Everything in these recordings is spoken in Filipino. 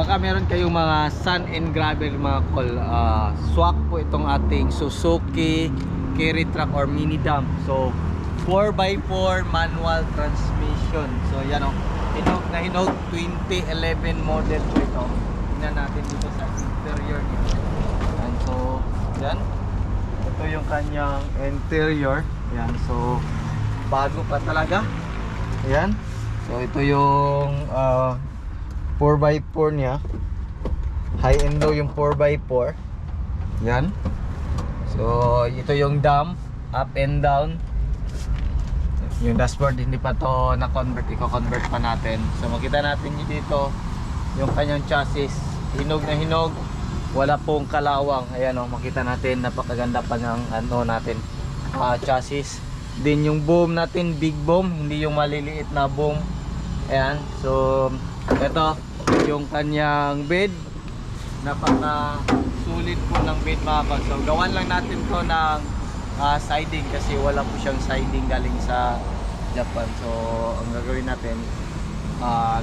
baka meron kayong mga sand and gravel mga kol. Swak po itong ating Suzuki carry truck or mini dump. So 4x4 manual transmission. So yan o, hinog na hinog, 2011 model po ito. Tingnan natin dito sa interior niya. And so yan, ito yung kanyang interior. Yan, so bago pa talaga. Ayan, so ito yung 4x4 niya, high and low yung 4x4. Yan, so ito yung dump, up and down. Yung dashboard hindi pa to na-convert, i-convert pa natin. So makita natin dito yung kanyang chassis, hinog na hinog, wala pong kalawang. Ayan o, makita natin, napakaganda pa ng ano natin, chassis. Din yung boom natin, big boom, hindi yung maliliit na boom. Ayan, so ito yung kanyang bed, napaka sulit po ng bed mga kol. So gawan lang natin to ng siding kasi wala po siyang siding galing sa Japan. So ang gagawin natin,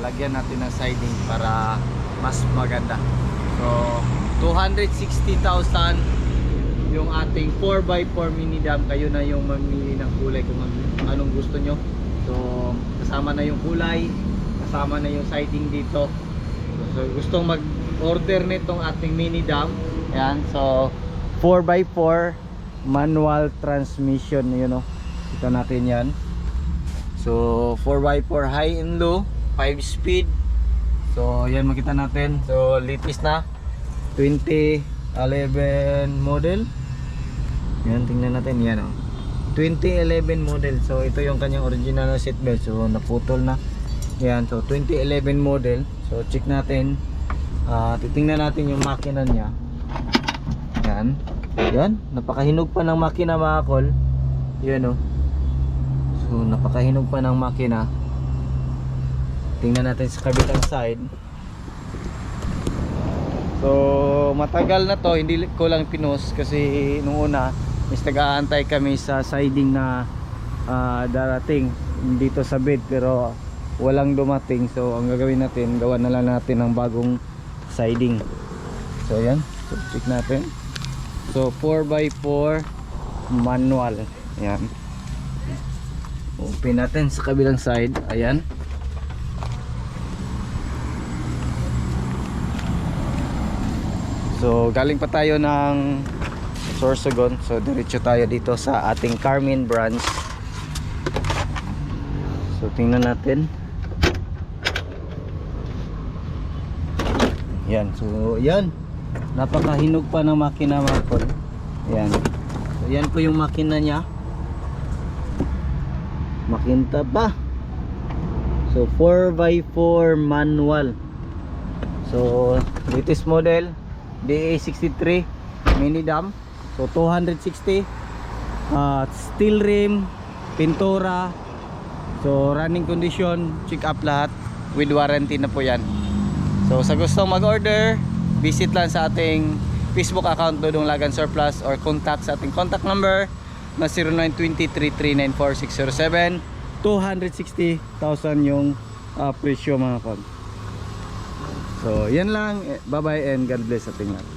lagyan natin ng siding para mas maganda. So 260,000 yung ating 4x4 mini dump. Kayo na yung mamili ng kulay kung anong gusto nyo. So kasama na yung kulay, kasama na yung siding dito. So gustong mag order nitong ating mini dump, ayan, so 4x4 manual transmission, you know, ito natin yan. So 4x4 high and low, 5 speed. So yan, makita natin, so latest na 2011 model. Yan, tingnan natin yan, oh. 2011 model. So ito yung kanyang original na seatbelt, so naputol na. Yan, so 2011 model. So check natin, titingnan natin yung makina niya. Yan, yan, napakahinog pa ng makina mga kol. Yan o, so napakahinog pa ng makina. Tingnan natin sa kabilang side. So matagal na to, hindi ko lang pinos kasi nung una is nag-aantay kami sa siding na darating dito sa bed, pero walang dumating. So ang gagawin natin, gawa na lang natin ng bagong siding. So yan, so check natin. So 4x4 manual. Ayan, open natin sa kabilang side. Ayan, so galing pa tayo ng Sorsogon, so diretso tayo dito sa ating Carmen branch. So tingnan natin. Yan, so yan, napakahinog pa ng makina mga kol. Yan, so yan po yung makina nya, makinta pa. So 4x4 manual. So latest model DA63 mini dump. So 260, steel rim, pintura. So running condition, check up lahat, with warranty na po yan. So sa gustong mag-order, visit lang sa ating Facebook account, Dodong Lagan Surplus, or contact sa ating contact number na 0923394607. 260,000 yung presyo mga kon. So yan lang, bye bye and God bless sa ating lahat.